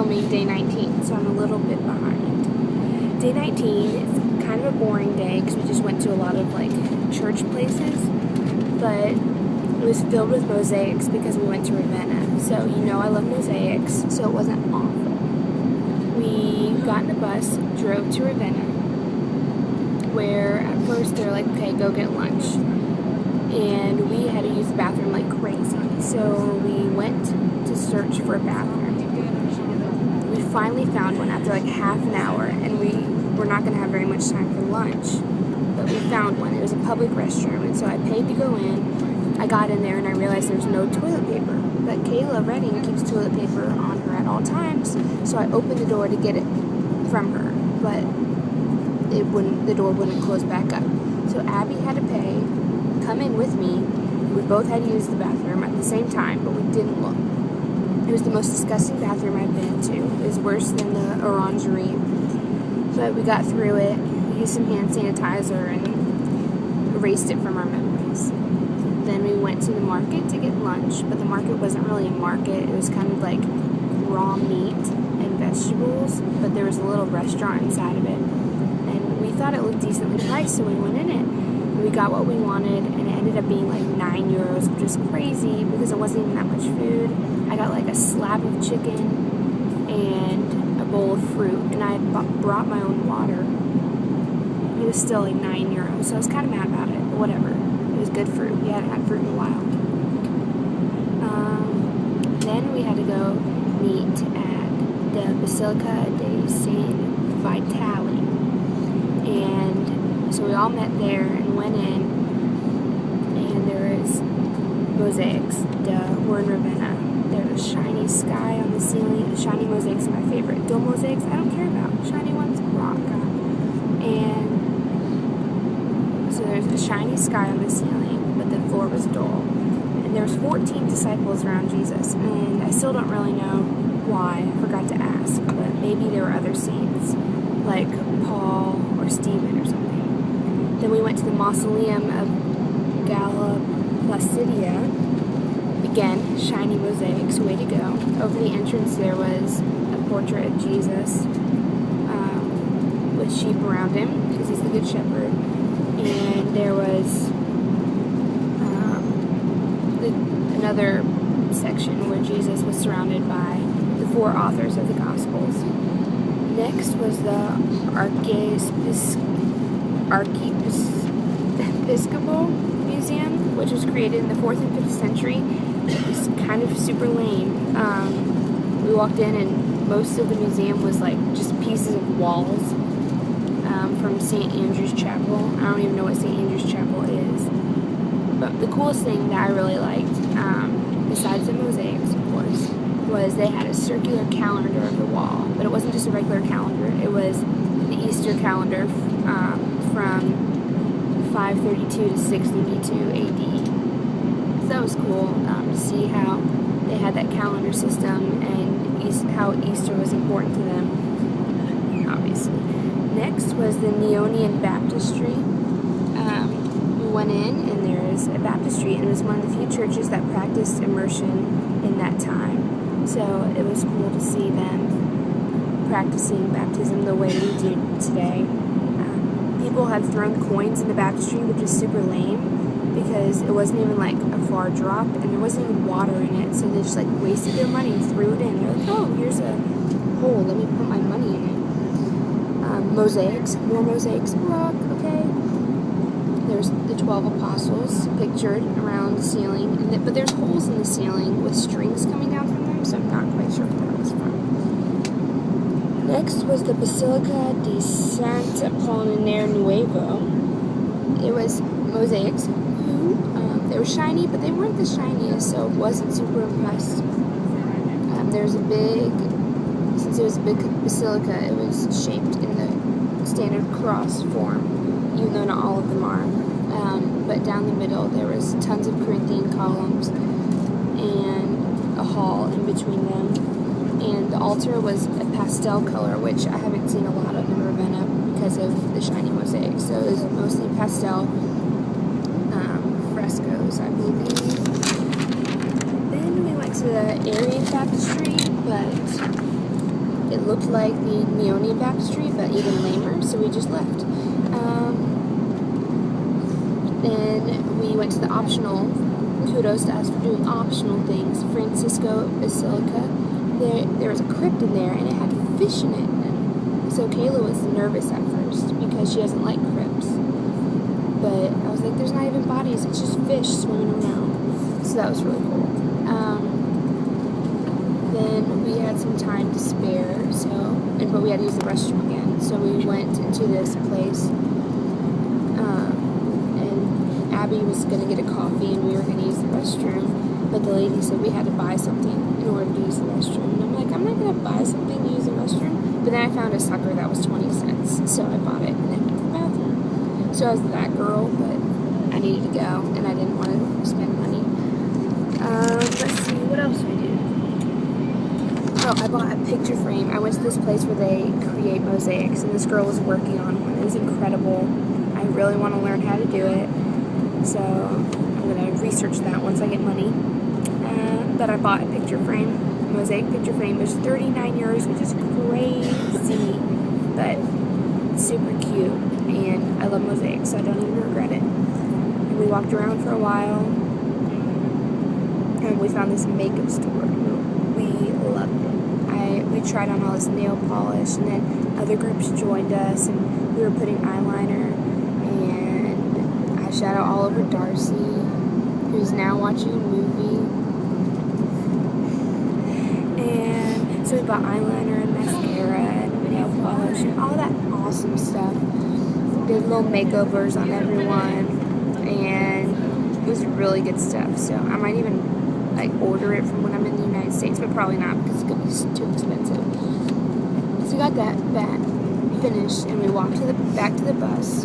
filming day 19, so I'm a little bit behind. Day 19 is kind of a boring day because we just went to a lot of like church places, but it was filled with mosaics because we went to Ravenna. So you know I love mosaics, so it wasn't awful. We got in a bus, drove to Ravenna, where at first they're like, okay, go get lunch. And we had to use the bathroom like crazy. So we went to search for a bathroom. We finally found one after like half an hour, and we were not going to have very much time for lunch. But we found one. It was a public restroom, and so I paid to go in. I got in there and I realized there's no toilet paper. But Kayla Redding keeps toilet paper on her at all times, so I opened the door to get it from her, but the door wouldn't close back up. So Abby had to pay, come in with me. We both had to use the bathroom at the same time, but we didn't look. It was the most disgusting bathroom I've been to. It was worse than the orangery, but we got through it. We used some hand sanitizer and erased it from our memories. Then we went to the market to get lunch, but the market wasn't really a market. It was kind of like raw meat and vegetables, but there was a little restaurant inside of it. And we thought it looked decently priced, so we went in it. We got what we wanted, and it ended up being like €9, which was crazy because it wasn't even that much food. I got like a slab of chicken and a bowl of fruit, and I had brought my own water. It was still like €9, so I was kind of mad about it, but whatever. It was good fruit. We hadn't had fruit in a while. Then we had to go meet at the Basilica de Saint Vitale, and so we all met there and went in, and there was mosaics. We're in Ravenna. There's a shiny sky on the ceiling. Shiny mosaics are my favorite. Dull mosaics I don't care about. Shiny ones rock. And so there's a shiny sky on the ceiling, but the floor was dull. And there was 14 disciples around Jesus, and I still don't really know why. I forgot to ask, but maybe there were other saints, like Paul or Stephen or something. Then we went to the mausoleum of Galla Placidia. Again, shiny mosaics, way to go. Over the entrance there was a portrait of Jesus with sheep around him, because he's the Good Shepherd. And there was another section where Jesus was surrounded by the 4 authors of the Gospels. Next was the Archiepiscopal Museum, which was created in the 4th and 5th century. It was kind of super lame. We walked in, and most of the museum was like just pieces of walls from St. Andrew's Chapel. I don't even know what St. Andrew's Chapel is. But the coolest thing that I really liked, besides the mosaics, of course, was they had a circular calendar of the wall. But it wasn't just a regular calendar. It was the Easter calendar from 532 to 632 AD. So that was cool to see how they had that calendar system and how Easter was important to them, obviously. Next was the Neonian Baptistry. We went in, and there's a baptistry, and it was one of the few churches that practiced immersion in that time. So it was cool to see them practicing baptism the way we do today. People had thrown coins in the baptistry, which is super lame, because it wasn't even like a far drop, and there wasn't even water in it, so they just like wasted their money and threw it in. They're like, oh, here's a hole, let me put my money in it. Mosaics, more mosaics, rock, okay. There's the 12 apostles pictured around the ceiling, but there's holes in the ceiling with strings coming down from them, so I'm not quite sure what that was from. Next was the Basilica de Santa Apollinare Nuevo. It was mosaics. They were shiny, but they weren't the shiniest, so it wasn't super impressed. Since it was a big basilica, it was shaped in the standard cross form, even though not all of them are. But down the middle, there was tons of Corinthian columns and a hall in between them. And the altar was a pastel color, which I haven't seen a lot of in Ravenna because of the shiny mosaics. So it was mostly pastel frescoes, I believe. Then we went to the Arian Baptistry, but it looked like the Neonian Baptistry, but even lamer, so we just left. Then we went to the optional, kudos to us for doing optional things, Francisco Basilica. There was a crypt in there, and it had fish in it. So Kayla was nervous at first, because she doesn't like crypts. But I was like, there's not even bodies, it's just fish swimming around. So that was really cool. Then we had some time to spare, but we had to use the restroom again. So we went into this place, and Abby was going to get a coffee, and we were going to use the restroom. But the lady said we had to buy something in order to use the restroom. And I'm like, I'm not going to buy something to use the restroom. But then I found a sucker that was 20 cents, so I bought it and then went to the bathroom. So I was that girl, but I needed to go, and I didn't want to spend money. Let's see, what else did we do? Oh, I bought a picture frame. I went to this place where they create mosaics, and this girl was working on one. It was incredible. I really want to learn how to do it, so I'm going to research that once I get money. But I bought a picture frame, a mosaic picture frame. It was 39 euros, which is crazy, but super cute, and I love mosaics, so I don't even regret it. And we walked around for a while, and we found this makeup store. We loved it. We tried on all this nail polish, and then other groups joined us, and we were putting eyeliner and eyeshadow all over Darcy, who's now watching a movie. And so we bought eyeliner and mascara and nail polish and all that awesome stuff. Did little makeovers on everyone, and it was really good stuff. So I might even order it from when I'm in the United States, but probably not because it's gonna be too expensive. So we got that finished, and we walked back to the bus,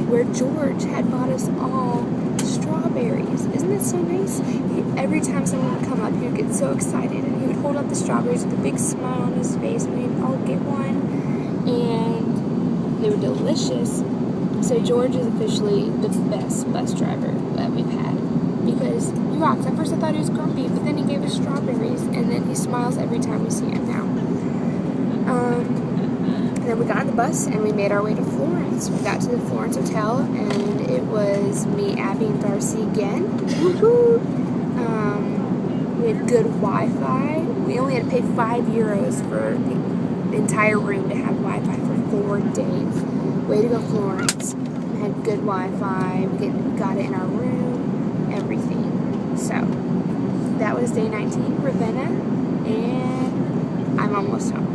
where George had bought us all strawberries. Isn't that so nice? Every time someone would come up, he would get so excited, and he would hold up the strawberries with a big smile on his face, and we'd all get one, and they were delicious. So George is officially the best bus driver that we've had, because he rocks. At first I thought he was grumpy, but then he gave us strawberries, and then he smiles every time we see him now. And then we got on the bus, and we made our way to Florence. We got to the Florence Hotel, and it was me, Abby, and Darcy again. Woohoo! We had good Wi-Fi. We only had to pay 5 euros for the entire room to have Wi-Fi for 4 days. Way to go, Florence. We had good Wi-Fi. We got it in our room. Everything. So that was day 19, Ravenna, and I'm almost home.